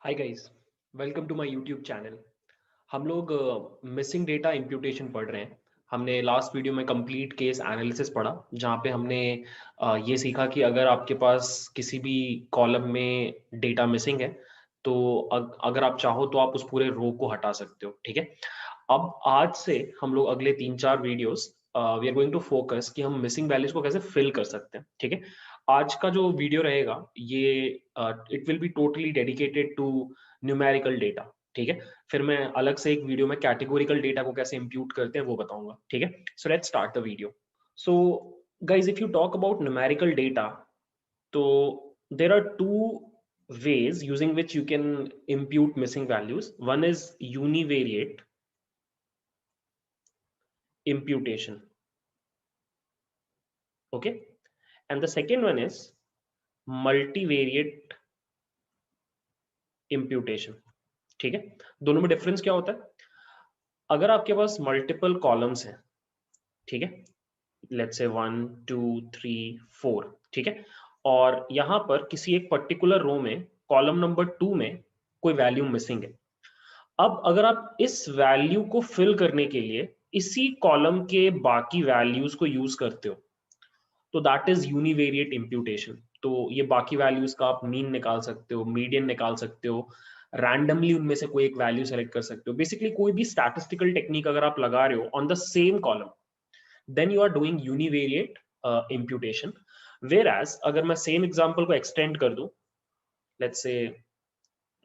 Hi guys, welcome to my YouTube channel. हम लोग missing data imputation पढ़ रहे हैं। हमने लास्ट वीडियो में कंप्लीट केस एनालिसिस पढ़ा, जहाँ पे हमने ये सीखा कि अगर आपके पास किसी भी कॉलम में डेटा मिसिंग है तो अगर आप चाहो तो आप उस पूरे रो को हटा सकते हो। ठीक है। अब आज से हम लोग अगले 3-4 videos we are going to focus कि हम मिसिंग वैल्यूज को कैसे फिल कर सकते हैं। ठीक है। आज का जो वीडियो रहेगा ये it will be totally dedicated to numerical data. ठीक है। फिर मैं अलग से एक वीडियो में कैटेगोरिकल डेटा को कैसे इंप्यूट करते हैं वो बताऊंगा। ठीक है। So let's start the video. So guys, if you talk about numerical data, तो there are two ways using which you can impute missing values. One is univariate imputation. Okay. And the second one is multivariate imputation. ठीक है। दोनों में difference क्या होता है? अगर आपके पास मल्टीपल कॉलम्स हैं, ठीक है, लेट्स से 1 2 3 4, ठीक है, और यहां पर किसी एक पर्टिकुलर रो में कॉलम नंबर 2 में कोई वैल्यू मिसिंग है। अब अगर आप इस वैल्यू को फिल करने के लिए इसी कॉलम के बाकी वैल्यूज को यूज करते हो तो दैट इज यूनिवेरिएट इम्प्यूटेशन। तो ये बाकी वैल्यूज का आप मीन निकाल सकते हो, मीडियन निकाल सकते हो, रैंडमली उनमें से कोई एक वैल्यू सेलेक्ट कर सकते हो। बेसिकली कोई भी स्टैटिस्टिकल टेक्निक अगर आप लगा रहे हो on the same column, then you are doing univariate imputation. Whereas अगर मैं सेम एग्जाम्पल को एक्सटेंड कर दूं, लेट्स से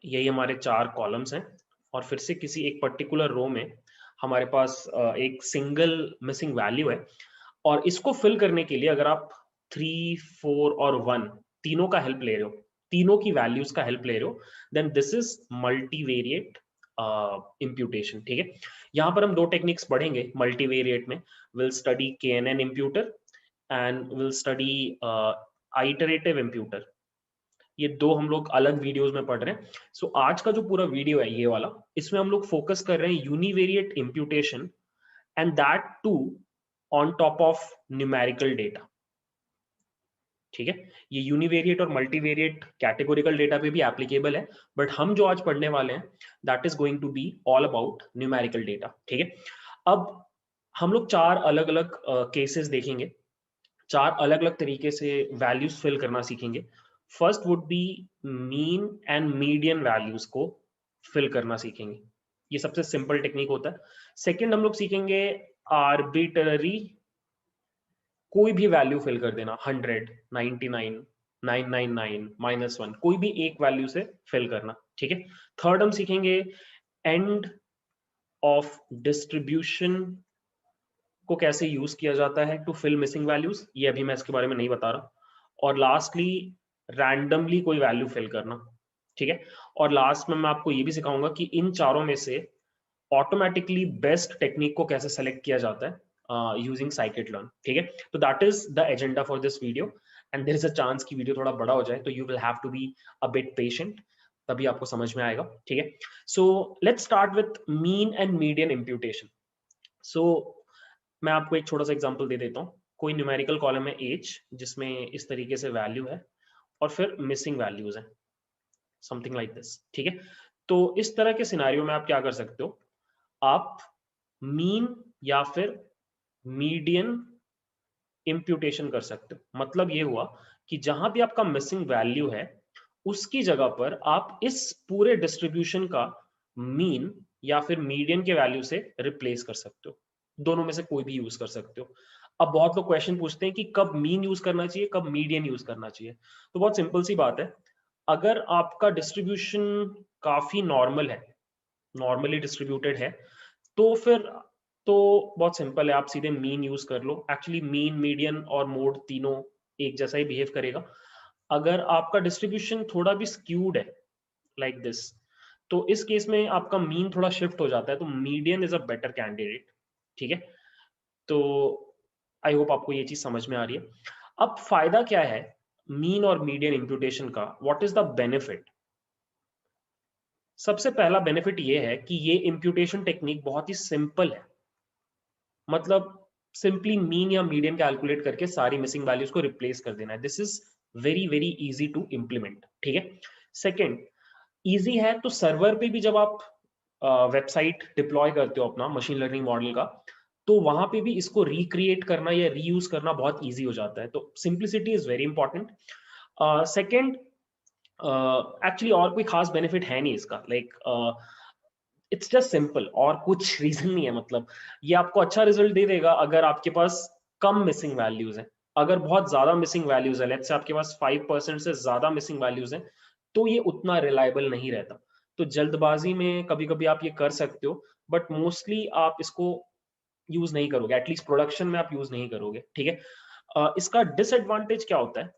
यही हमारे 4 कॉलम्स हैं और फिर से किसी एक पर्टिकुलर रो में हमारे पास एक सिंगल मिसिंग वैल्यू है, और इसको फिल करने के लिए अगर आप 3 4 और 1 तीनों का हेल्प ले रहे हो, तीनों की वैल्यूज का हेल्प ले रहे हो, then this is multivariate imputation. ठीक है। यहां पर हम दो टेक्निक्स पढ़ेंगे मल्टीवेरिएट में। Will study KNN imputer and will study iterative imputer. ये दो हम लोग अलग वीडियोस में पढ़ रहे हैं। सो आज का जो पूरा वीडियो है ये वाला, इसमें हम लोग फोकस कर रहे हैं univariate imputation, and that too on top of numerical data. ठीक है। ये यूनिवेरिएट और मल्टीवेरिएट कैटेगोरिकल डेटा पे भी एप्लीकेबल है, बट हम जो आज पढ़ने वाले हैं that is going to be all about numerical data. ठीक है। अब हम लोग 4 अलग अलग केसेस देखेंगे, 4 अलग अलग तरीके से वैल्यूज फिल करना सीखेंगे। First would be mean and median values को फिल करना सीखेंगे। ये सबसे सिंपल टेक्निक होता है। सेकंड हम लोग सीखेंगे आर्बिट्ररी कोई भी वैल्यू फिल कर देना, 100 99 999 -1, कोई भी एक वैल्यू से फिल करना। ठीक है। थर्ड हम सीखेंगे एंड ऑफ डिस्ट्रीब्यूशन को कैसे यूज किया जाता है टू फिल मिसिंग वैल्यूज, ये अभी मैं इसके बारे में नहीं बता रहा। और लास्टली रैंडमली कोई वैल्यू फिल करना। ठीक है। और लास्ट में मैं आपको ये भी सिखाऊंगा कि इन चारों में से ऑटोमेटिकली बेस्ट टेक्निक को कैसे सेलेक्ट किया जाता है यूजिंग साइकिट लर्न। ठीक है। तो that is the agenda for this video, and there is a chance कि वीडियो थोड़ा बड़ा हो जाए, तो you will have to be a bit patient, तभी आपको समझ में आएगा। ठीक है। So let's start with mean and median imputation. सो मैं आपको एक छोटा सा एग्जांपल दे देता हूँ। कोई न्यूमेरिकल कॉलम है एज, जिसमें इस तरीके से वैल्यू है और फिर मिसिंग वैल्यूज हैं, समथिंग लाइक दिस। ठीक है। तो इस तरह के सिनारियो में आप क्या कर सकते हो, आप मीन या फिर मीडियन इम्प्यूटेशन कर सकते हो। मतलब ये हुआ कि जहां भी आपका मिसिंग वैल्यू है उसकी जगह पर आप इस पूरे डिस्ट्रीब्यूशन का मीन या फिर मीडियन के वैल्यू से रिप्लेस कर सकते हो। दोनों में से कोई भी यूज कर सकते हो। अब बहुत लोग क्वेश्चन पूछते हैं कि कब मीन यूज करना चाहिए, कब मीडियन यूज करना चाहिए। तो बहुत सिंपल सी बात है, अगर आपका डिस्ट्रीब्यूशन काफी नॉर्मल है, नॉर्मली डिस्ट्रीब्यूटेड है, तो फिर तो बहुत सिंपल है, आप सीधे मीन यूज कर लो। एक्चुअली मीन, मीडियन और मोड तीनों एक जैसा ही बिहेव करेगा। अगर आपका डिस्ट्रीब्यूशन थोड़ा भी स्क्यूड है लाइक दिस, तो इस केस में आपका मीन थोड़ा शिफ्ट हो जाता है, तो median is a better candidate. ठीक है। तो आई होप आपको ये चीज समझ में आ रही है। अब फायदा क्या है मीन और मीडियन इम्प्यूटेशन का, व्हाट इज द बेनिफिट? सबसे पहला बेनिफिट ये है कि ये इम्प्यूटेशन टेक्निक बहुत ही सिंपल है। मतलब सिंपली मीन या मीडियन कैलकुलेट करके सारी मिसिंग वैल्यूज को रिप्लेस कर देना है। This is very very easy to implement. ठीक है। सेकंड, इजी है तो सर्वर पे भी जब आप वेबसाइट डिप्लॉय करते हो अपना मशीन लर्निंग मॉडल का, तो वहां पे भी इसको रिक्रिएट करना या रीयूज करना बहुत इजी हो जाता है। तो simplicity is very important. Second, actually और कोई खास बेनिफिट है नहीं इसका, लाइक इट्स जस्ट सिंपल, और कुछ रीजन नहीं है। मतलब ये आपको अच्छा रिजल्ट दे देगा अगर आपके पास कम मिसिंग वैल्यूज है। अगर बहुत ज्यादा मिसिंग वैल्यूज है, लेट्स से आपके पास 5% से ज्यादा मिसिंग वैल्यूज है, तो ये उतना रिलायबल नहीं रहता। तो जल्दबाजी में कभी कभी आप ये कर सकते हो, बट मोस्टली आप इसको यूज नहीं करोगे, एटलीस्ट प्रोडक्शन में आप यूज नहीं करोगे, ठीक है। इसका डिसएडवांटेज क्या होता है?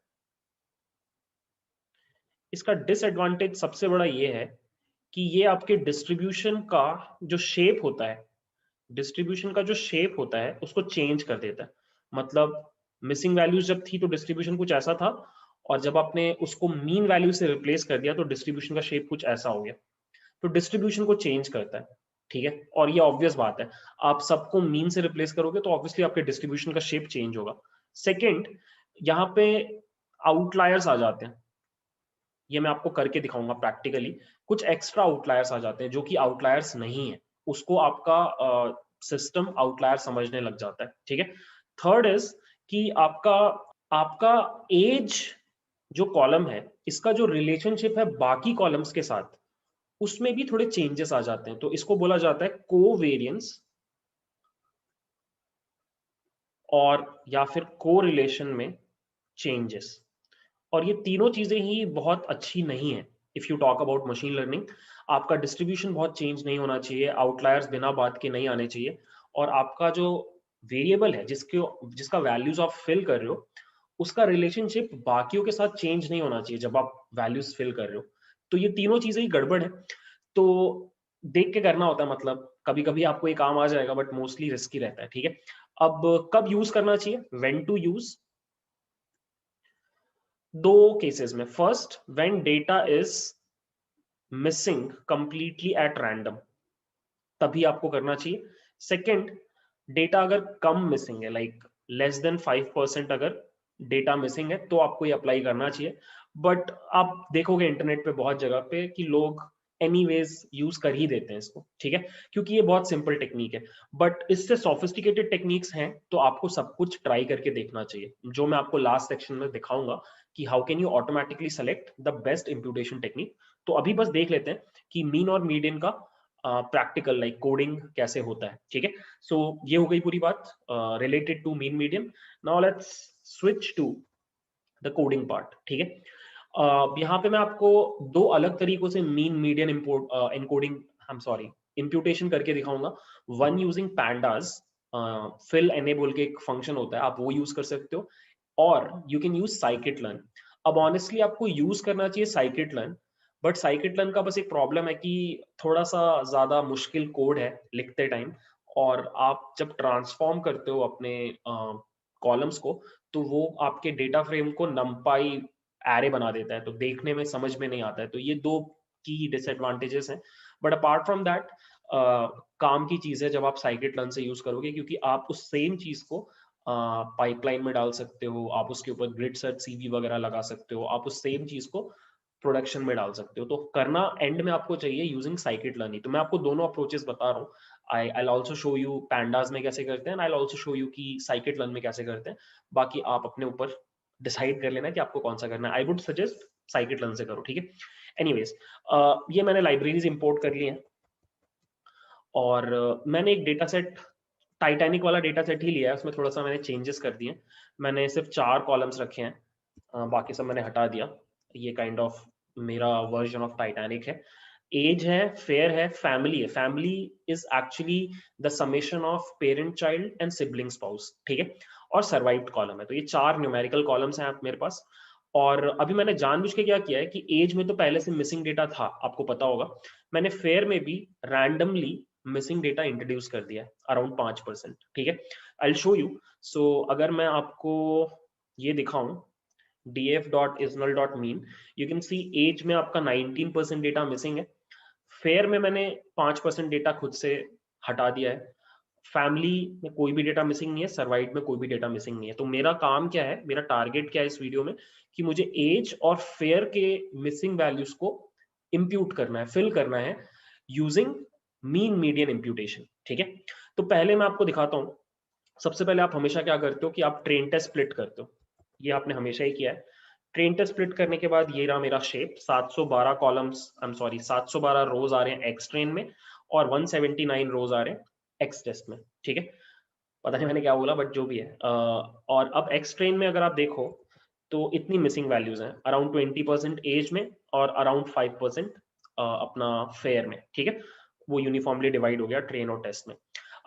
इसका डिसएडवांटेज सबसे बड़ा ये है कि ये आपके डिस्ट्रीब्यूशन का जो शेप होता है, डिस्ट्रीब्यूशन का जो शेप होता है उसको चेंज कर देता है। मतलब मिसिंग वैल्यूज जब थी तो डिस्ट्रीब्यूशन कुछ ऐसा था, और जब आपने उसको मीन वैल्यू से रिप्लेस कर दिया तो डिस्ट्रीब्यूशन का शेप कुछ ऐसा हो गया। तो डिस्ट्रीब्यूशन को चेंज करता है, ठीक है। और ये ऑब्वियस बात है, आप सबको मीन से रिप्लेस करोगे तो ऑब्वियसली आपके डिस्ट्रीब्यूशन का शेप चेंज होगा। सेकेंड, यहाँ पे आउटलायर्स आ जाते हैं। ये मैं आपको करके दिखाऊंगा प्रैक्टिकली। कुछ एक्स्ट्रा आउटलायर्स आ जाते हैं जो कि आउटलायर्स नहीं है, उसको आपका सिस्टम आउटलायर समझने लग जाता है, ठीक है। थर्ड इज कि आपका आपका एज जो कॉलम है, इसका जो रिलेशनशिप है बाकी कॉलम्स के साथ, उसमें भी थोड़े चेंजेस आ जाते हैं। तो इसको बोला जाता है कोवेरियंस, और या फिर कोरिलेशन में चेंजेस। और ये तीनों चीजें ही बहुत अच्छी नहीं है if you talk about machine learning. आपका डिस्ट्रीब्यूशन बहुत चेंज नहीं होना चाहिए, आउटलायर्स बिना बात के नहीं आने चाहिए, और आपका जो वेरिएबल है जिसका वैल्यूज आप फिल कर रहे हो, उसका रिलेशनशिप बाकियों के साथ चेंज नहीं होना चाहिए जब आप वैल्यूज फिल कर रहे हो। तो ये तीनों चीजें ही गड़बड़ है। तो देख के करना होता है, मतलब कभी कभी आपको ये काम आ जाएगा बट मोस्टली रिस्की रहता है, ठीक है। अब कब यूज करना चाहिए, व्हेन टू यूज? दो केसेस में। First, when data is missing completely at random, तभी आपको करना चाहिए। सेकंड, डेटा अगर कम मिसिंग है, लाइक लेस देन 5% अगर डेटा मिसिंग है, तो आपको ये अप्लाई करना चाहिए। बट आप देखोगे इंटरनेट पे बहुत जगह पे कि लोग एनीवेज यूज कर ही देते हैं इसको, ठीक है, क्योंकि ये बहुत सिंपल टेक्निक है। बट इससे सोफिस्टिकेटेड टेक्निक्स हैं, तो आपको सब कुछ ट्राई करके देखना चाहिए, जो मैं आपको लास्ट सेक्शन में दिखाऊंगा कि how can you automatically select the best imputation technique. तो अभी बस देख लेते हैं कि मीन और मीडियन का प्रैक्टिकल लाइक कोडिंग कैसे होता है, ठीक है। सो ये हो गई पूरी बात related to mean median. Now let's switch to the coding part, ठीक है। यहाँ पे मैं आपको दो अलग तरीकों से mean median import encoding, I am sorry, imputation करके दिखाऊंगा। वन यूजिंग पैंडास, फिल एने बोल के एक फंक्शन होता है, आप वो यूज कर सकते हो, और you can use scikit learn. अब ऑनेस्टली आपको यूज करना चाहिए scikit learn, but scikit learn का बस एक प्रॉब्लम है कि थोड़ा सा ज्यादा मुश्किल कोड है लिखते टाइम, और आप जब ट्रांसफॉर्म करते हो अपने कॉलम्स को, तो वो आपके डेटा फ्रेम को नंपाई एरे बना देता है, तो देखने में समझ में नहीं आता है। तो ये दो की डिसएडवांटेजेस हैं। बट अपार्ट फ्रॉम दैट, काम की चीज है जब आप साइकिट लर्न से यूज करोगे, क्योंकि आप उस सेम चीज को पाइपलाइन में डाल सकते हो, आप उसके ऊपर ग्रिड सर्च सीवी वगैरह लगा सकते हो, आप उस सेम चीज को प्रोडक्शन में डाल सकते हो। तो करना एंड में आपको चाहिए यूजिंग साइकिट लर्निंग। तो मैं आपको दोनों अप्रोचेस बता रहा हूँ। I also show you pandas में कैसे करते हैं, आई ऑल्सो शो यू कि साइकिट लर्न में कैसे करते हैं। बाकी आप अपने ऊपर डिसाइड कर लेना कि आपको कौन सा करना है। I would suggest scikit learn से करो, ठीक है। एनीवेज, ये मैंने लाइब्रेरीज इंपोर्ट कर लिए हैं, और मैंने एक डेटा सेट, टाइटैनिक वाला डेटा सेट ही लिया है, उसमें थोड़ा सा मैंने चेंजेस कर दिए। मैंने सिर्फ 4 कॉलम्स रखे हैं, बाकी सब मैंने हटा दिया। ये काइंड ऑफ मेरा वर्जन ऑफ टाइटैनिक है। एज है, फेयर है, फैमिली है। Family is actually the summation of parent child and sibling spouse, ठीक है। और सर्वाइव्ड कॉलम है। तो ये 4 न्यूमेरिकल कॉलम्स हैं आप मेरे पास। और अभी मैंने जानबूझ के क्या किया है कि एज में तो पहले से मिसिंग डेटा था, आपको पता होगा। मैंने फेयर में भी रैंडमली मिसिंग डेटा इंट्रोड्यूस कर दिया है, अराउंड 5%, ठीक है। I show you. सो अगर मैं आपको ये दिखाऊं, df.isnal.mean, you can C as में आपका 19% डेटा मिसिंग है। फेयर में मैंने 5% डेटा खुद से हटा दिया है। फैमिली में कोई भी डेटा मिसिंग नहीं है, सर्वाइव में कोई भी डेटा मिसिंग नहीं है। तो मेरा काम क्या है, मेरा टारगेट क्या है इस वीडियो में, कि मुझे एज और फेयर के मिसिंग वैल्यूज को इंप्यूट करना है, फिल करना है यूजिंग मीन मीडियन इंप्यूटेशन। ठीक है, तो पहले मैं आपको दिखाता हूं। सबसे पहले आप हमेशा क्या करते हो कि आप ट्रेन टेस्ट स्प्लिट करते हो, ये आपने हमेशा ही किया है। ट्रेन टेस्ट स्प्लिट करने के बाद ये रहा मेरा shape, 712 columns, I am sorry 712 रोज आ रहे हैं एक्स ट्रेन में और 179 रोज आ रहे हैं एक्स टेस्ट में। ठीक है, पता नहीं मैंने क्या बोला बट जो भी है। और अब एक्स ट्रेन में अगर आप देखो तो इतनी मिसिंग वैल्यूज हैं, अराउंड 20% एज में और अराउंड 5% अपना फेयर में। ठीक है, वो यूनिफॉर्मली डिवाइड हो गया ट्रेन और टेस्ट में।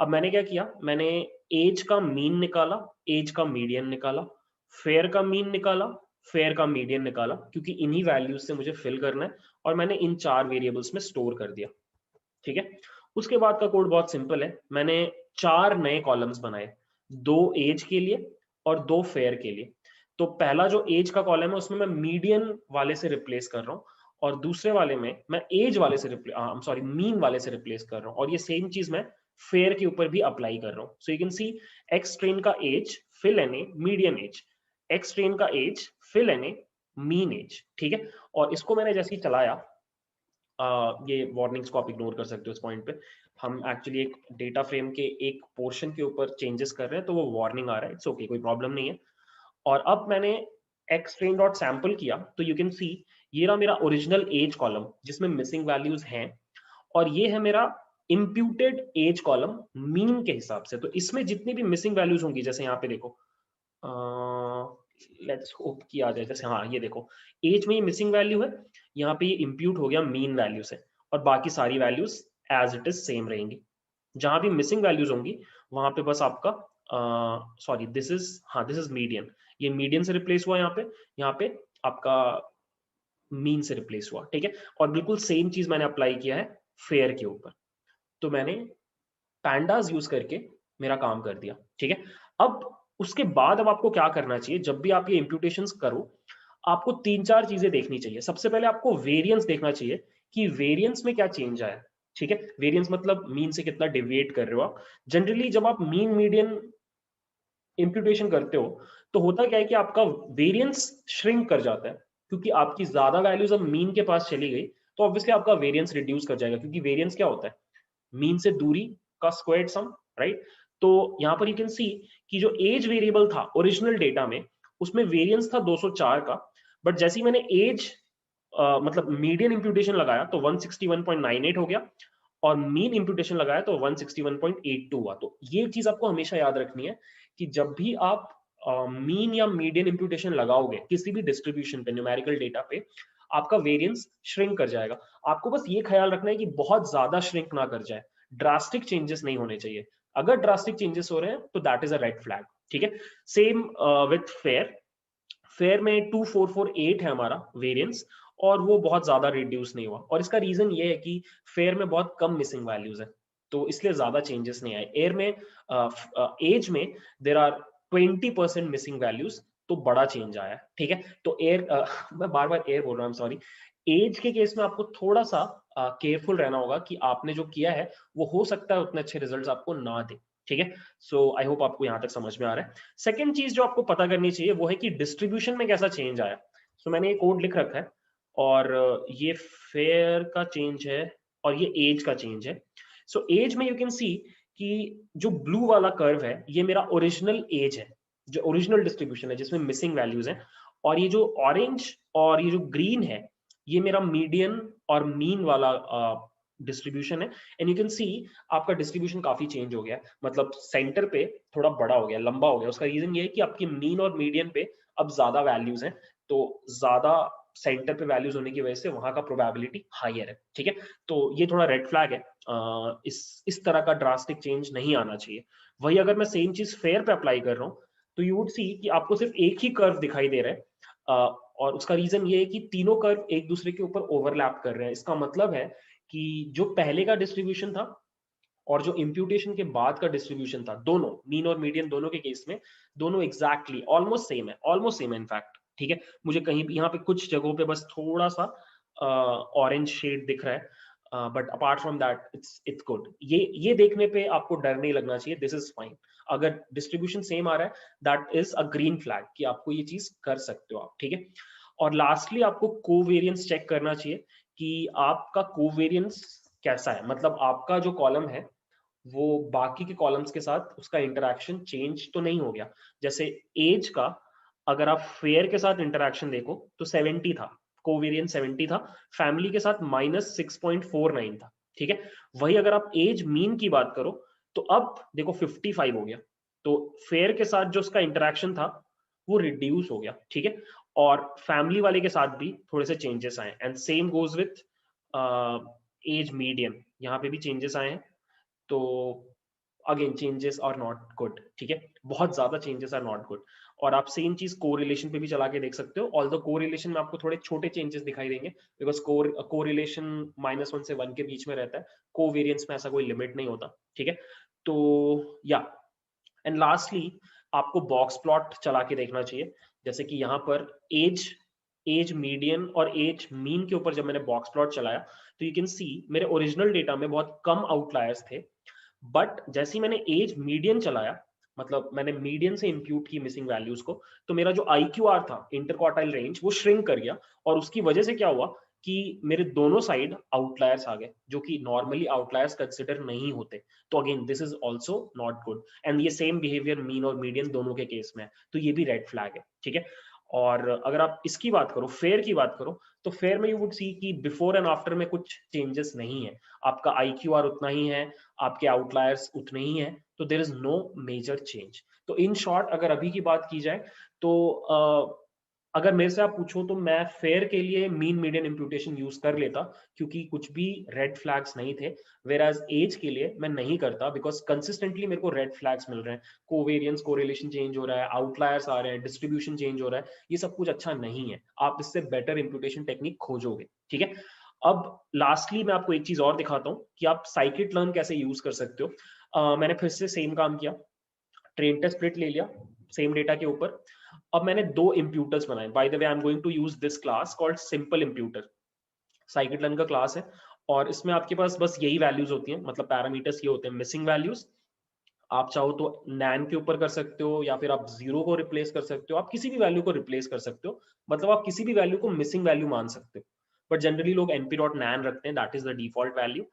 अब मैंने क्या किया, मैंने एज का मीन निकाला, एज का मीडियन निकाला, फेयर का मीन निकाला, फेयर का मीडियन निकाला, क्योंकि इन्हीं वैल्यूज से मुझे फिल करना है और मैंने इन 4 वेरिएबल्स में स्टोर कर दिया। ठीक है, उसके बाद का कोड बहुत सिंपल है, मैंने 4 नए कॉलम्स बनाए, 2 एज के लिए और 2 फेयर के लिए। तो पहला जो एज का कॉलम है उसमें मैं मीडियन वाले से रिप्लेस कर रहा हूँ और दूसरे वाले में मैं एज वाले से सॉरी मीन वाले से रिप्लेस कर रहा हूँ, और ये सेम चीज मैं फेयर के ऊपर भी अप्लाई कर रहा हूँ। So you can see X train का age fill N A median age, X train का age fill N A mean age. ठीक है, और इसको मैंने जैसे ही चलाया, ये वार्निंग्स को आप इग्नोर कर सकते हो इस पॉइंट पे। हम एक्चुअली एक डेटा फ्रेम के एक पोर्शन के ऊपर चेंजेस कर रहे हैं तो वो वार्निंग आ रहा है, इट्स ओके, कोई प्रॉब्लम नहीं है। और अब मैंने xtrain डॉट सैंपल किया तो यू कैन सी ये रहा मेरा ओरिजिनल एज कॉलम जिसमें मिसिंग वैल्यूज हैं, और ये है मेरा इम्प्यूटेड एज कॉलम मीन के हिसाब से। तो इसमें जितनी भी मिसिंग वैल्यूज होंगी, जैसे यहाँ पे देखो, लेट्स होप कि आ जाए, जैसे हाँ ये देखो एज में ये मिसिंग वैल्यू है, यहाँ पे ये इम्प्यूट हो गया मीन वैल्यू से, और बाकी सारी values as it is same रहेंगी। जहां भी मिसिंग वैल्यूज होंगी वहां पे बस आपका सॉरी दिस इज, हाँ दिस इज मीडियन, ये मीडियन से रिप्लेस हुआ यहाँ पे आपका मीन से रिप्लेस हुआ। ठीक है, और बिल्कुल सेम चीज मैंने अप्लाई किया है फेयर के ऊपर। तो मैंने पैंडास यूज करके मेरा काम कर दिया। ठीक है, अब उसके बाद अब आपको क्या करना चाहिए, जब भी आप ये इंप्यूटेशंस करो आपको 3-4 चीजें देखनी चाहिए। सबसे पहले आपको वेरिएंस देखना चाहिए कि वेरिएंस में क्या चेंज आया। ठीक है, वेरिएंस मतलब मीन से कितना डिविएट कर रहे हो आप। जनरली जब आप मीन मीडियन इंप्यूटेशन करते हो तो होता क्या है कि आपका वेरिएंस श्रिंक कर जाता है, क्योंकि आपकी ज्यादा वैल्यूज अब मीन के पास चली गई तो ऑब्वियसली आपका वेरिएंस रिड्यूस कर जाएगा, क्योंकि वेरिएंस क्या होता है, मीन से दूरी का स्क्वायर्ड सम, राइट। तो यहां पर यू कैन सी कि जो एज वेरिएबल था ओरिजिनल डेटा में उसमें वेरिएंस था 204 का, बट जैसे ही मैंने एज मतलब मीडियन इंप्यूटेशन लगाया तो 161.98 हो गया, और मीन इंप्यूटेशन लगाया तो 161.82 हुआ। तो ये चीज आपको हमेशा याद रखनी है कि जब भी आप मीन या मीडियन इंप्यूटेशन लगाओगे किसी भी डिस्ट्रीब्यूशन पे, न्यूमेरिकल डेटा पे, आपका वेरिएंस श्रिंक कर जाएगा। आपको बस ये ख्याल रखना है कि बहुत ज्यादा श्रिंक ना कर जाए, ड्रास्टिक चेंजेस नहीं होने चाहिए। अगर ड्रास्टिक चेंजेस हो रहे हैं तो that is a red flag. ठीक है, सेम विथ फेयर, फेयर में 2448 है हमारा वेरिएंस, और वो बहुत ज्यादा रिड्यूस नहीं हुआ, और इसका रीजन ये है कि फेयर में बहुत कम मिसिंग वैल्यूज है तो इसलिए ज्यादा चेंजेस नहीं आए। एयर में एज में देर आर 20% मिसिंग वैल्यूज, तो बड़ा चेंज आया है। ठीक है, तो एयर मैं बार बार एयर बोल रहा हूँ, सॉरी। एज के केस में आपको थोड़ा सा केयरफुल रहना होगा कि आपने जो किया है वो हो सकता है उतने अच्छे रिजल्ट्स आपको ना दे। ठीक है, सो आई होप आपको यहां तक समझ में आ रहा है। सेकेंड चीज जो आपको पता करनी चाहिए वो है कि डिस्ट्रीब्यूशन में कैसा चेंज आया। सो मैंने ये कोड लिख रखा है, और ये फेयर का चेंज है और ये एज का चेंज है। सो एज में यू कैन सी कि जो ब्लू वाला कर्व है ये मेरा ओरिजिनल एज है, जो ओरिजिनल डिस्ट्रीब्यूशन है जिसमें मिसिंग वैल्यूज हैं, और ये जो ऑरेंज और ये जो ग्रीन है ये मेरा मीडियन और मीन वाला डिस्ट्रीब्यूशन है। एंड यू कैन सी आपका डिस्ट्रीब्यूशन काफी चेंज हो गया, मतलब सेंटर पे थोड़ा बड़ा हो गया, लंबा हो गया। उसका रीजन ये है कि आपकी मीन और मीडियन पे अब ज्यादा वैल्यूज हैं, तो ज्यादा सेंटर पे वैल्यूज होने की वजह से वहां का प्रोबेबिलिटी हायर है। ठीक है, तो ये थोड़ा रेड फ्लैग है, इस तरह का ड्रास्टिक चेंज नहीं आना चाहिए। वही अगर मैं सेम चीज फेयर पे अप्लाई कर रहा हूँ तो यू वुड सी कि आपको सिर्फ एक ही कर्व दिखाई दे रहा है, और उसका रीजन ये है कि तीनों कर्व एक दूसरे के ऊपर ओवरलैप कर रहे हैं। इसका मतलब है कि जो पहले का डिस्ट्रीब्यूशन था और जो इंप्यूटेशन के बाद का डिस्ट्रीब्यूशन था, दोनों मीन और मीडियन दोनों के केस में दोनों एग्जैक्टली ऑलमोस्ट सेम है, ऑलमोस्ट सेम है इनफैक्ट। ठीक है, मुझे कहीं भी यहाँ पे कुछ जगहों पे बस थोड़ा सा ऑरेंज शेड दिख रहा है, but apart from that it's good. ये देखने पे आपको डर नहीं लगना चाहिए, दिस इज फाइन। अगर डिस्ट्रीब्यूशन सेम आ रहा है that is a green flag कि आपको ये चीज कर सकते हो आप। ठीक है, और लास्टली आपको कोवेरियंस चेक करना चाहिए कि आपका कोवेरियंस कैसा है, मतलब आपका जो कॉलम है वो बाकी के कॉलम्स के साथ उसका इंटरेक्शन चेंज तो नहीं हो गया। जैसे एज का अगर आप फेयर के साथ इंटरेक्शन देखो तो 70 था, कोवेरियंस 70 था, फैमिली के साथ -6.49 था, ठीक है। वही अगर आप एज मीन की बात करो तो अब देखो 55 हो गया, तो फेयर के साथ जो उसका इंटरेक्शन था वो रिड्यूस हो गया, ठीक है। और फैमिली वाले के साथ भी थोड़े से चेंजेस आए, and same goes with as median, यहाँ पे भी चेंजेस आए हैं। तो again changes are not good, ठीक है, बहुत ज्यादा चेंजेस आर नॉट गुड। और आप सेम चीज कोरिलेशन पे भी चला के देख सकते हो, ऑल्दो कोरिलेशन में आपको थोड़े छोटे चेंजेस दिखाई देंगे बिकॉज कोरिलेशन -1 से 1 के बीच में रहता है, कोवेरियंस में ऐसा कोई लिमिट नहीं होता, ठीक है। तो या एंड लास्टली आपको बॉक्स प्लॉट चला के देखना चाहिए, जैसे कि यहाँ पर एज एज मीडियन और एज मीन के ऊपर जब मैंने बॉक्स प्लॉट चलाया तो यू कैन सी मेरे ओरिजिनल डेटा में बहुत कम आउटलायर्स थे, बट जैसे ही मैंने एज मीडियन चलाया, मतलब मैंने मीडियन से इंप्यूट की मिसिंग वैल्यूज को, तो मेरा जो IQR था, इंटरक्वार्टाइल रेंज, वो श्रिंक कर गया। और उसकी वजह से क्या हुआ कि मेरे दोनों साइड आउटलायर्स आ गए, जो कि नॉर्मली आउटलायर्स कंसिडर नहीं होते। तो again this is also not good, and ये सेम बिहेवियर मीन और मीडियन दोनों के केस में है, तो ये भी रेड फ्लैग है, ठीक है। और अगर आप इसकी बात करो, फेयर की बात करो, तो फेयर में यू वुड सी कि बिफोर एंड आफ्टर में कुछ चेंजेस नहीं है, आपका IQR उतना ही है, आपके आउटलायर्स उतने ही हैं, तो there is no major change. तो इन शॉर्ट अगर अभी की बात की जाए तो अगर मेरे से आप पूछो तो मैं फेयर के लिए मीन मीडियन इंप्यूटेशन यूज कर लेता, क्योंकि कुछ भी रेड फ्लैग्स नहीं थे। वेराज एज के लिए मैं नहीं करता बिकॉज कंसिस्टेंटली मेरे को रेड फ्लैग्स मिल रहे हैं, कोवेरियंस कोरिलेशन चेंज हो रहा है, आउटलायर्स आ रहे हैं, डिस्ट्रीब्यूशन चेंज हो रहा है, ये सब कुछ अच्छा नहीं है, आप इससे बेटर इंप्यूटेशन टेक्निक खोजोगे, ठीक है। अब लास्टली मैं आपको एक चीज और दिखाता हूँ कि आप साइकिट लर्न कैसे यूज कर सकते हो। मैंने फिर से सेम काम किया, ट्रेन टेस्ट स्प्लिट ले लिया सेम डेटा के ऊपर। अब मैंने दो इंप्यूटर्स बनाए, by the way I am going to use this class called simple imputer, scikit learn का क्लास है, और इसमें आपके पास बस यही वैल्यूज होती हैं, मतलब पैरामीटर्स ये होते हैं, मिसिंग वैल्यूज। आप चाहो तो नैन के ऊपर कर सकते हो, या फिर आप जीरो को रिप्लेस कर सकते हो, आप किसी भी वैल्यू को रिप्लेस कर सकते हो, मतलब आप किसी भी वैल्यू को मिसिंग वैल्यू मान सकते हो। बट जनरली लोग np.nan रखते हैं, that is the default value,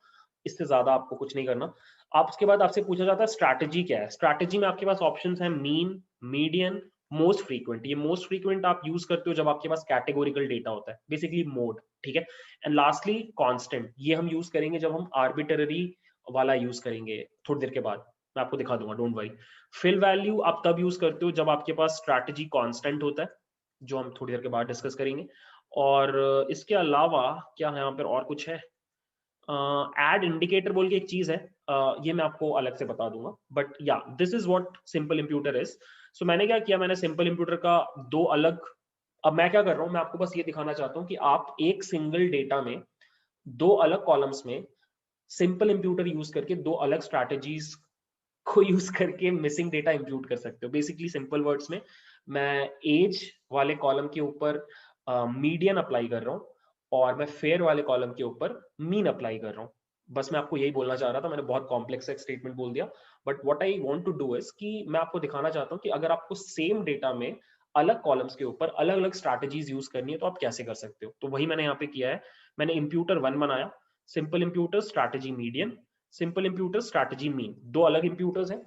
इससे ज्यादा आपको कुछ नहीं करना। आप उसके बाद आपसे पूछा जाता है स्ट्रैटेजी क्या है, स्ट्रैटेजी में आपके पास ऑप्शंस हैं मीन, मीडियन, मोस्ट फ्रीक्वेंट। ये मोस्ट फ्रीक्वेंट आप यूज करते हो जब आपके पास कैटेगोरिकल डेटा होता है, बेसिकली मोड, ठीक है। एंड लास्टली कांस्टेंट, ये हम यूज करेंगे जब हम आर्बिटररी वाला यूज करेंगे थोड़ी देर के बाद, मैं आपको दिखा दूंगा, डोंट वरी। फिल वैल्यू आप तब यूज करते हो जब आपके पास स्ट्रैटेजी कांस्टेंट होता है, जो हम थोड़ी देर के बाद डिस्कस करेंगे। और इसके अलावा क्या है यहाँ पर और कुछ है, एड इंडिकेटर बोल के एक चीज है, ये मैं आपको अलग से बता दूंगा, but yeah this is what simple imputer is. सो मैंने क्या किया, मैंने सिंपल इंप्यूटर का दो अलग, अब मैं क्या कर रहा हूँ, मैं आपको बस ये दिखाना चाहता हूँ कि आप एक सिंगल डेटा में दो अलग कॉलम्स में सिंपल इंप्यूटर यूज करके दो अलग स्ट्रैटेजीज को यूज करके मिसिंग डेटा इंप्यूट कर सकते हो। बेसिकली सिंपल वर्ड्स में मैं एज वाले कॉलम के ऊपर मीडियन अप्लाई कर रहा हूँ, और मैं फेयर वाले कॉलम के ऊपर मीन अप्लाई कर रहा हूँ। बस मैं आपको यही बोलना चाह रहा था, मैंने बहुत कॉम्प्लेक्स एक स्टेटमेंट बोल दिया, but what I want to do is कि मैं आपको दिखाना चाहता हूँ कि अगर आपको सेम डेटा में अलग कॉलम्स के ऊपर अलग अलग स्ट्रैटेजीज यूज करनी है तो आप कैसे कर सकते हो। तो वही मैंने यहाँ पे किया है, मैंने इंप्यूटर 1 बनाया, simple imputer strategy median, simple imputer strategy mean, दो अलग इंप्यूटर्स हैं।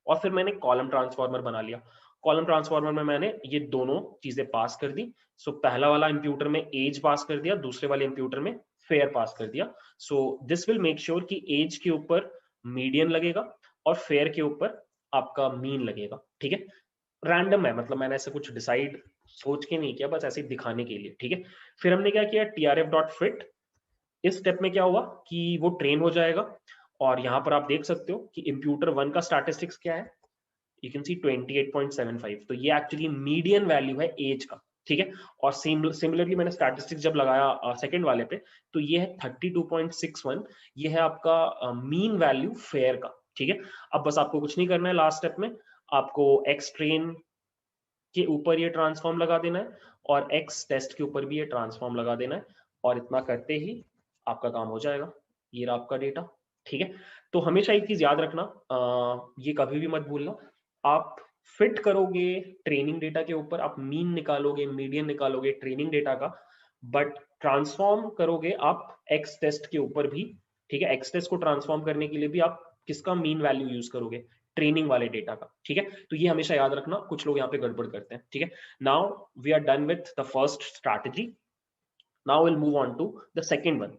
और फिर मैंने कॉलम ट्रांसफॉर्मर बना लिया, कॉलम ट्रांसफॉर्मर में मैंने ये दोनों चीजें पास कर दी। सो पहला वाला इंप्यूटर में एज पास कर दिया, दूसरे वाले इंप्यूटर में फेयर पास कर दिया। So this will make sure कि एज के ऊपर मीडियन लगेगा और फेयर के ऊपर आपका मीन लगेगा, ठीक है। रैंडम है, मतलब मैंने ऐसे कुछ डिसाइड सोच के नहीं किया, बस ऐसे दिखाने के लिए, ठीक है। फिर हमने क्या किया, trf.fit, इस स्टेप में क्या हुआ कि वो ट्रेन हो जाएगा, और यहां पर आप देख सकते हो कि इंप्यूटर 1 का स्टैटिस्टिक्स क्या है, यू कैन सी 28.75, तो ये एक्चुअली मीडियन वैल्यू है एज का, ठीक है। और सिमिलरली मैंने स्टैटिस्टिक्स जब लगाया सेकंड वाले पे, तो ये है 32.61, ये है आपका मीन वैल्यू फेयर का, ठीक है। अब बस आपको कुछ नहीं करना है, लास्ट स्टेप में आपको एक्स ट्रेन के ऊपर ये ट्रांसफॉर्म लगा देना है, और एक्स टेस्ट के ऊपर भी ये ट्रांसफॉर्म लगा देना है, और इतना करते ही आपका काम हो जाएगा। ये रहा आपका डेटा, ठीक है। तो हमेशा एक चीज याद रखना, ये कभी भी मत भूलना, आप फिट करोगे ट्रेनिंग डेटा के ऊपर, आप मीन निकालोगे, मीडियन निकालोगे ट्रेनिंग डेटा का, बट ट्रांसफॉर्म करोगे आप एक्स टेस्ट के ऊपर भी, ठीक है। एक्स टेस्ट को ट्रांसफॉर्म करने के लिए भी आप किसका मीन वैल्यू यूज करोगे, ट्रेनिंग वाले डेटा का, ठीक है। तो ये हमेशा याद रखना, कुछ लोग यहाँ पे गड़बड़ करते हैं, ठीक है। Now we are done with the first strategy. Now we'll move on to the second one,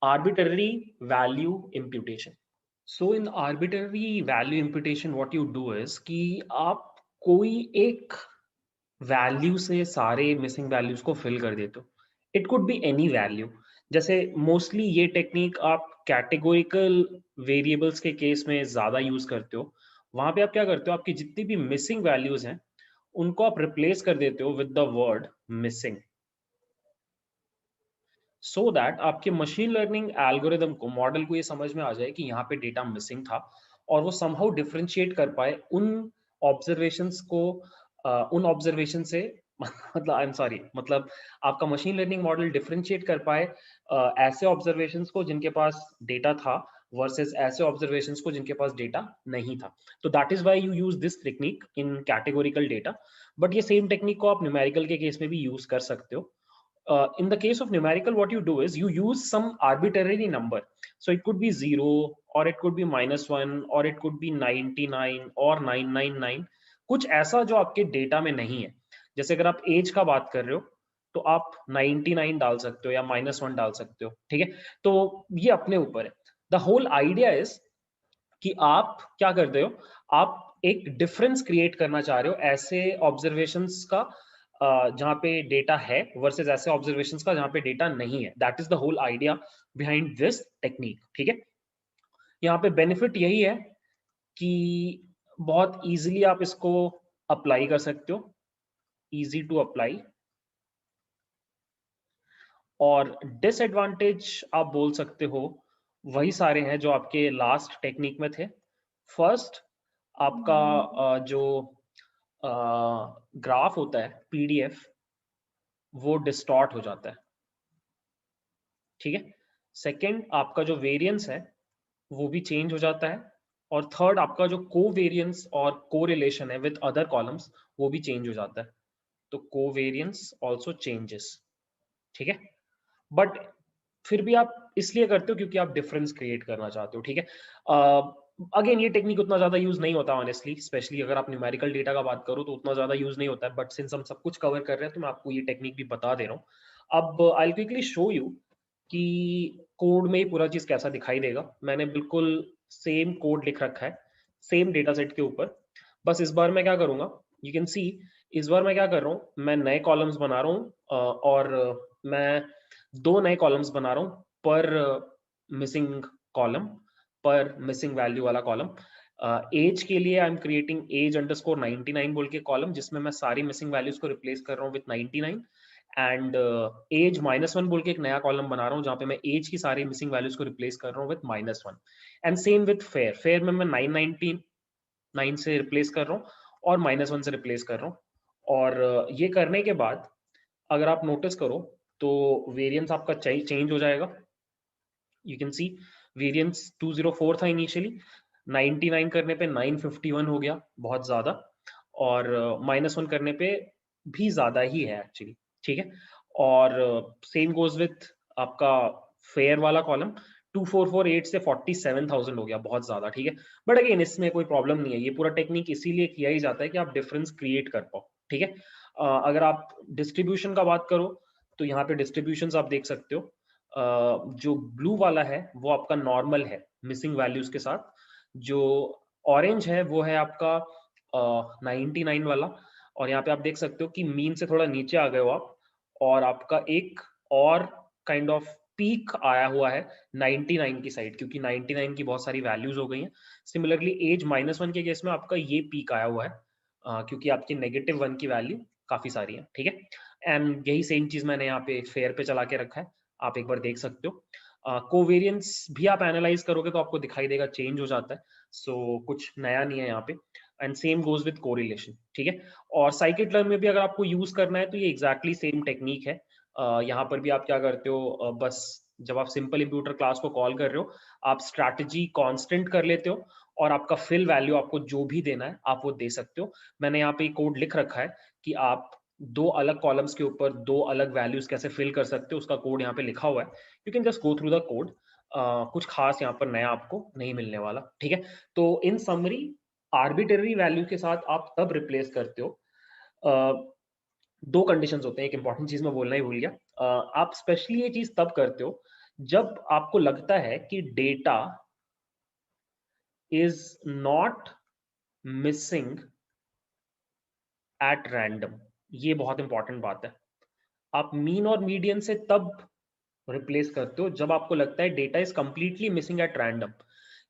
arbitrary value imputation. So in arbitrary value imputation, what you do is कि आप कोई एक वैल्यू से सारे मिसिंग वैल्यूज को fill कर देते हो. It could be any value. जैसे मोस्टली ये टेक्निक आप कैटेगोरिकल वेरिएबल्स के केस में ज्यादा यूज करते हो. वहां पे आप क्या करते हो, आपकी जितनी भी मिसिंग वैल्यूज हैं उनको आप रिप्लेस कर देते हो with the word missing, so that आपके मशीन लर्निंग एल्गोरिदम को, मॉडल को ये समझ में आ जाए कि यहाँ पे डेटा मिसिंग था और वो समहाउ डिफरेंशिएट कर पाए उन ऑब्जर्वेशंस को, उन ऑब्जर्वेशन से मतलब आई एम सॉरी, मतलब आपका मशीन लर्निंग मॉडल डिफरेंशिएट कर पाए ऐसे ऑब्जर्वेशंस को जिनके पास डेटा था वर्सेस ऐसे ऑब्जर्वेशंस को जिनके पास डेटा नहीं था. तो that is why you use this technique in categorical data. But ये सेम टेक्निक को आप न्यूमेरिकल के केस में भी यूज कर सकते हो. In the case of numerical, what you do is you use some arbitrary number. So it could be 0, or it could be -1, or it could be 99 or 999. कुछ ऐसा जो आपके डेटा में नहीं है. जैसे अगर आप एज का बात कर रहे हो तो आप 99 डाल सकते हो या -1 डाल सकते हो, ठीक है. तो ये अपने ऊपर है. द होल आइडिया इज कि आप क्या करते हो, आप एक डिफरेंस क्रिएट करना चाह रहे हो ऐसे ऑब्जर्वेशंस का जहां पे डेटा है वर्सेस ऐसे ऑब्जर्वेशंस का जहां पे डेटा नहीं है. That is the whole idea behind this technique, ठीक है. यहाँ पे बेनिफिट यही है कि बहुत इजीली आप इसको अप्लाई कर सकते हो, इजी टू अप्लाई. और डिसएडवांटेज आप बोल सकते हो वही सारे हैं जो आपके लास्ट टेक्निक में थे. फर्स्ट, आपका जो ग्राफ होता है पीडीएफ, वो डिस्टॉर्ट हो जाता है, ठीक है. सेकंड, आपका जो वेरिएंस है वो भी चेंज हो जाता है. और थर्ड, आपका जो कोवेरिएंस और कोरिलेशन है विद अदर कॉलम्स वो भी चेंज हो जाता है. तो कोवेरिएंस आल्सो चेंजेस, ठीक है. बट फिर भी आप इसलिए करते हो क्योंकि आप डिफरेंस क्रिएट करना चाहते हो, ठीक है. अगेन ये टेक्निक उतना ज्यादा यूज नहीं होता ऑनेस्टली, स्पेशली अगर आप न्यूमेरिकल डेटा का बात करो तो उतना ज्यादा यूज नहीं होता है. बट सिंस हम सब कुछ कवर कर रहे हैं तो मैं आपको ये टेक्निक भी बता दे रहा हूँ. अब I will quickly show you कि कोड में पूरा चीज कैसा दिखाई देगा. मैंने बिल्कुल सेम कोड लिख रखा है सेम डेटा सेट के ऊपर. बस इस बार मैं क्या करूंगा, यू कैन सी, इस बार मैं क्या कर रहा हूँ, मैं नए कॉलम्स बना रहा हूँ और मैं 2 नए कॉलम्स बना रहा हूँ पर मिसिंग कॉलम, पर मिसिंग वैल्यू वाला कॉलम. एज के लिए I am creating age underscore 99 बोल के कॉलम जिसमें मैं सारी मिसिंग वैल्यूज को रिप्लेस कर रहा हूँ विद 99. एंड एज -1 बोल के एक नया कॉलम बना रहा हूँ जहाँ पे मैं एज की सारी मिसिंग वैल्यूज को रिप्लेस कर रहा हूँ with -1. And same with fair, fair में मैं 999 से रिप्लेस कर रहा हूँ और -1 से रिप्लेस कर रहा हूँ. और ये करने के बाद अगर आप नोटिस करो तो वेरिएंस आपका चेंज हो जाएगा. यू कैन सी वेरिएंस 204 था इनिशियली, 99 करने पे 951 हो गया, बहुत ज्यादा. और -1 करने पे भी ज्यादा ही है एक्चुअली, ठीक है. और सेम गोज विथ आपका फेयर वाला कॉलम, 2448 से 47,000 हो गया, बहुत ज्यादा, ठीक है. बट अगेन इसमें कोई प्रॉब्लम नहीं है, ये पूरा टेक्निक इसीलिए किया ही जाता है कि आप डिफरेंस क्रिएट कर पाओ, ठीक है. अगर आप डिस्ट्रीब्यूशन का बात करो तो यहाँ पे डिस्ट्रीब्यूशंस आप देख सकते हो. जो ब्लू वाला है वो आपका नॉर्मल है मिसिंग वैल्यूज के साथ. जो ऑरेंज है वो है आपका 99 वाला. और यहाँ पे आप देख सकते हो कि मीन से थोड़ा नीचे आ गए हो आप, और आपका एक और काइंड ऑफ पीक आया हुआ है 99 की साइड, क्योंकि 99 की बहुत सारी वैल्यूज हो गई हैं. सिमिलरली एज -1 के केस में आपका ये पीक आया हुआ है क्योंकि आपकी -1 की वैल्यू काफी सारी है, ठीक है. एंड यही सेम चीज मैंने यहाँ पे फेयर पे चला के रखा है, आप एक बार देख सकते हो. कोवेरिएंस भी आप एनालाइज करोगे तो आपको दिखाई देगा चेंज हो जाता है. सो कुछ नया नहीं है यहाँ पे. And same goes with correlation, ठीक है. और साइकिट लर्न में भी अगर आपको यूज करना है तो ये एग्जैक्टली सेम टेक्निक है. यहाँ पर भी आप क्या करते हो, बस जब आप सिंपल इंप्यूटर क्लास को कॉल कर रहे हो आप स्ट्रैटेजी कांस्टेंट कर लेते हो और आपका फिल वैल्यू आपको जो भी देना है आप वो दे सकते हो. मैंने यहाँ पे कोड लिख रखा है कि आप दो अलग कॉलम्स के ऊपर दो अलग वैल्यूज कैसे फिल कर सकते हो, उसका कोड यहाँ पे लिखा हुआ है। You can just go through the code. कुछ खास यहाँ पर नया आपको नहीं मिलने वाला, ठीक है। तो इन समरी, आर्बिटरी वैल्यू के साथ आप तब रिप्लेस करते हो, दो कंडीशंस होते हैं। एक इंपॉर्टेंट चीज मैं बोलना ही भूल गया। आप स्पेशली ये चीज तब करते हो जब आपको लगता है कि data is not missing at random. ये बहुत इंपॉर्टेंट बात है। आप मीन और मीडियन से तब रिप्लेस करते हो जब आपको लगता है data is completely missing at random.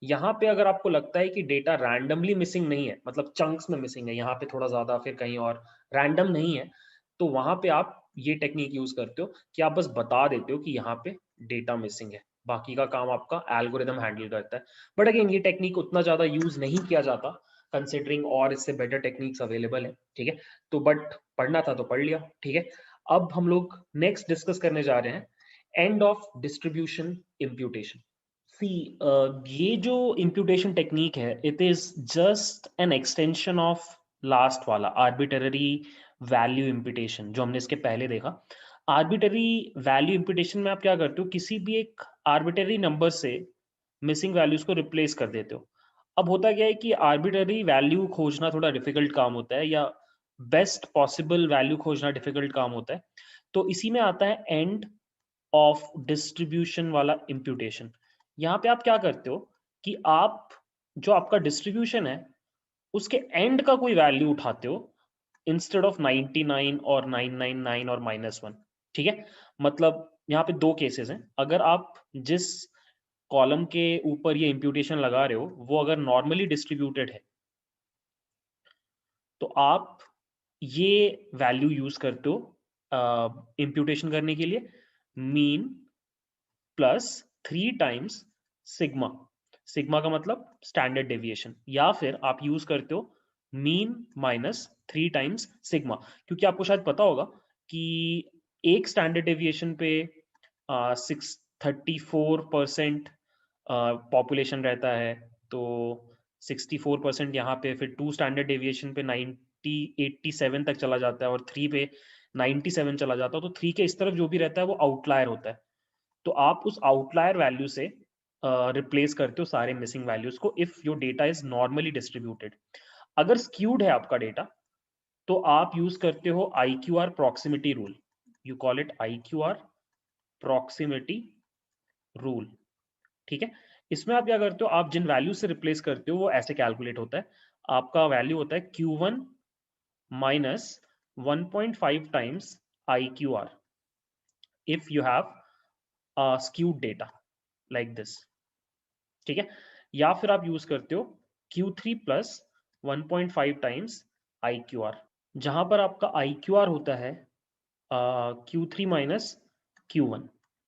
यहाँ पे अगर आपको लगता है कि डेटा रैंडमली मिसिंग नहीं है, मतलब चंक्स में मिसिंग है, यहाँ पे थोड़ा ज्यादा फिर कहीं और, रैंडम नहीं है, तो वहां पे आप ये टेक्निक यूज करते हो कि आप बस बता देते हो कि यहाँ पे डेटा मिसिंग है, बाकी का काम आपका एल्गोरिदम हैंडल करता है। बट अगेन ये टेक्निक उतना ज्यादा यूज नहीं किया जाता कंसिडरिंग, और इससे बेटर टेक्निक्स अवेलेबल है, ठीक है। तो बट पढ़ना था तो पढ़ लिया, ठीक है। अब हम लोग नेक्स्ट डिस्कस करने जा रहे हैं एंड ऑफ डिस्ट्रीब्यूशन इम्प्यूटेशन। सी, ये जो इम्प्यूटेशन टेक्निक है, it is just an extension of last वाला आर्बिटरी वैल्यू इम्प्यूटेशन जो हमने इसके पहले देखा। आर्बिटरी वैल्यू इम्प्यूटेशन में आप क्या करते हो, किसी भी एक आर्बिटरी नंबर से मिसिंग वैल्यूज को रिप्लेस कर देते हो। अब होता क्या है कि आर्बिटरी वैल्यू खोजना थोड़ा डिफिकल्ट काम होता है, या बेस्ट पॉसिबल वैल्यू खोजना डिफिकल्ट काम होता है। तो इसी में आता है एंड ऑफ डिस्ट्रीब्यूशन वाला इम्प्यूटेशन। यहाँ पे आप क्या करते हो कि आप जो आपका डिस्ट्रीब्यूशन है उसके एंड का कोई वैल्यू उठाते हो इंस्टेड ऑफ 99 और 999 और -1, ठीक है। मतलब यहाँ पे दो केसेस हैं। अगर आप जिस कॉलम के ऊपर ये इम्प्यूटेशन लगा रहे हो वो अगर नॉर्मली डिस्ट्रीब्यूटेड है, तो आप ये वैल्यू यूज करते हो इम्प्यूटेशन करने के लिए, mean plus 3 times sigma. Sigma का मतलब स्टैंडर्ड डेविएशन, या फिर आप यूज करते हो मीन माइनस 3 टाइम्स सिग्मा। क्योंकि आपको शायद पता होगा कि एक स्टैंडर्ड डेविएशन पे 634% पॉपुलेशन रहता है, तो 64% यहाँ पे, फिर 2 स्टैंडर्ड डेविएशन पे 87 तक चला जाता है, और 3 पे 97 चला जाता है। तो 3 के इस तरफ जो भी रहता है वो आउटलायर होता है। तो आप उस आउटलायर वैल्यू से रिप्लेस करते हो सारे मिसिंग वैल्यूज को if your data is normally distributed. अगर स्क्यूड है आपका डेटा, तो आप यूज करते हो IQR proximity rule. You call it IQR proximity rule, ठीक है। इसमें आप क्या करते हो, आप जिन वैल्यू से रिप्लेस करते हो वो ऐसे कैलकुलेट होता है। आपका वैल्यू होता है Q1 minus 1.5 times IQR if you have skewed data like this, ठीक है। या फिर आप यूज करते हो Q3 प्लस 1.5 टाइम्स IQR, जहां पर आपका IQR होता है Q3 माइनस Q1,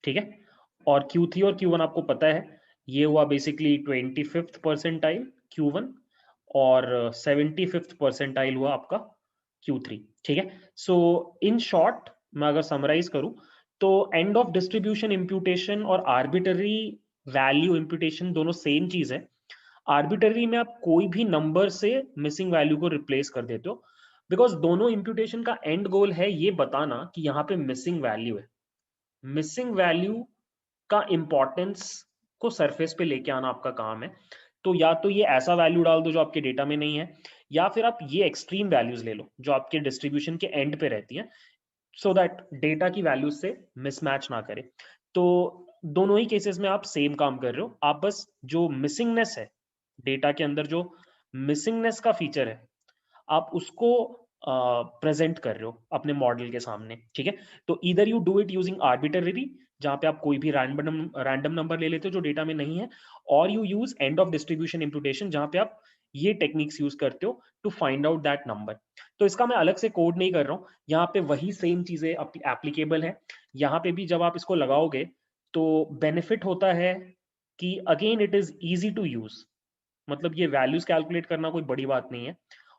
ठीक है। और Q3 और Q1 आपको पता है, ये हुआ बेसिकली 25th परसेंटाइल Q1 और 75th परसेंटाइल हुआ आपका Q3, ठीक है। सो इन शॉर्ट मैं अगर समराइज करूं, तो एंड ऑफ डिस्ट्रीब्यूशन इम्प्यूटेशन और आर्बिटरी वैल्यू इम्प्यूटेशन दोनों सेम चीज है। आर्बिटरी में आप कोई भी नंबर से मिसिंग वैल्यू को रिप्लेस कर देते हो, बिकॉज दोनों इम्प्यूटेशन का एंड गोल है ये बताना कि यहाँ पे मिसिंग वैल्यू है। मिसिंग वैल्यू का इंपॉर्टेंस को सरफेस पे लेके आना आपका काम है। तो या तो ये ऐसा वैल्यू डाल दो जो आपके डेटा में नहीं है, या फिर आप ये एक्सट्रीम वैल्यूज ले लो जो आपके डिस्ट्रीब्यूशन के एंड पे रहती हैं, सो दैट डेटा की वैल्यूज से मिसमैच ना करे। तो दोनों ही केसेस में आप सेम काम कर रहे हो, आप बस जो मिसिंगनेस है डेटा के अंदर, जो मिसिंगनेस का फीचर है, आप उसको प्रेजेंट कर रहे हो अपने मॉडल के सामने, ठीक है। तो इधर you do it using arbitrary, जहां पे आप कोई भी रैंडम नंबर ले लेते हो जो डेटा में नहीं है, और you use end of distribution imputation जहां पे आप ये टेक्निक्स यूज करते हो to find out that number. तो इसका मैं अलग से कोड नहीं कर रहा हूँ, यहाँ पे वही सेम चीजें एप्लीकेबल है। यहाँ पे भी जब आप इसको लगाओगे तो बेनिफिट होता है कि again it is easy to use, मतलब ये वैल्यूज कैलकुलेट करना कोई बड़ी बात नहीं है।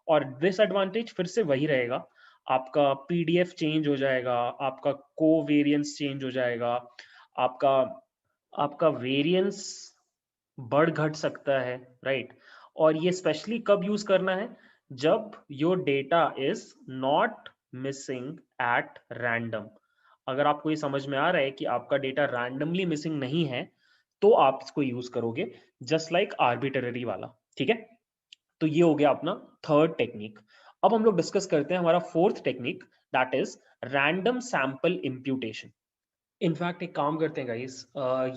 और डिसएडवांटेज फिर से वही रहेगा, आपका पीडीएफ चेंज हो जाएगा, आपका कोवेरियंस चेंज हो जाएगा, आपका आपका वेरियंस बढ़ घट सकता है, राइट। और ये स्पेशली कब यूज करना है, जब your data is not missing at random. अगर आपको ये समझ में आ रहा है कि आपका डेटा रैंडमली मिसिंग नहीं है, तो आप इसको यूज करोगे जस्ट लाइक आर्बिट्ररी वाला। ठीक है, तो ये हो गया अपना थर्ड टेक्निक। अब हम लोग डिस्कस करते हैं हमारा fourth technique, that is random sample imputation. In fact एक काम करते हैं गाइस,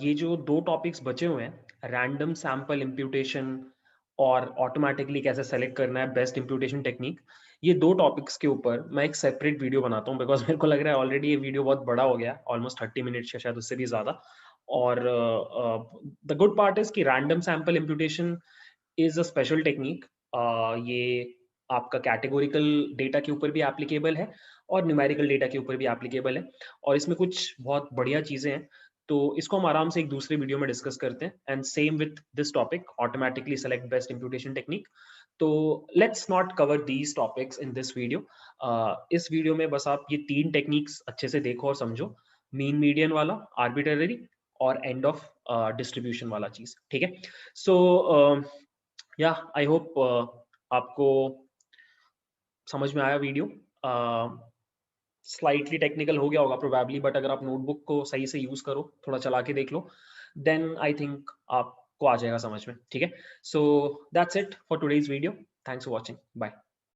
ये जो दो टॉपिक्स बचे हुए हैं, रैंडम सैंपल इम्प्यूटेशन और ऑटोमेटिकली कैसे सेलेक्ट करना है बेस्ट इम्प्यूटेशन टेक्निक, ये दो टॉपिक्स के ऊपर मैं एक सेपरेट वीडियो बनाता हूँ, बिकॉज मेरे को लग रहा है ऑलरेडी ये वीडियो बहुत बड़ा हो गया, ऑलमोस्ट 30 मिनट्स या शायद उससे भी ज्यादा। और द गुड पार्ट इज कि random sample imputation is a special technique. ये आपका कैटेगोरिकल डेटा के ऊपर भी एप्लीकेबल है और न्यूमेरिकल डेटा के ऊपर भी एप्लीकेबल है, और इसमें कुछ बहुत बढ़िया चीजें हैं। तो इसको हम आराम से एक दूसरे वीडियो में डिस्कस करते हैं। And same with this topic, automatically select best imputation technique. तो let's not cover these topics in this video. इस वीडियो में बस आप ये तीन टेक्निक्स अच्छे से देखो और समझो, मीन मीडियन वाला, आर्बिट्ररी और एंड ऑफ डिस्ट्रीब्यूशन वाला चीज। ठीक है, सो या आई होप आपको समझ में आया वीडियो। स्लाइटली टेक्निकल हो गया होगा प्रोबेबली, बट अगर आप नोटबुक को सही से यूज करो, थोड़ा चला के देख लो, देन आई थिंक आपको आ जाएगा समझ में। ठीक है, so that's it for today's video. Thanks for watching, bye.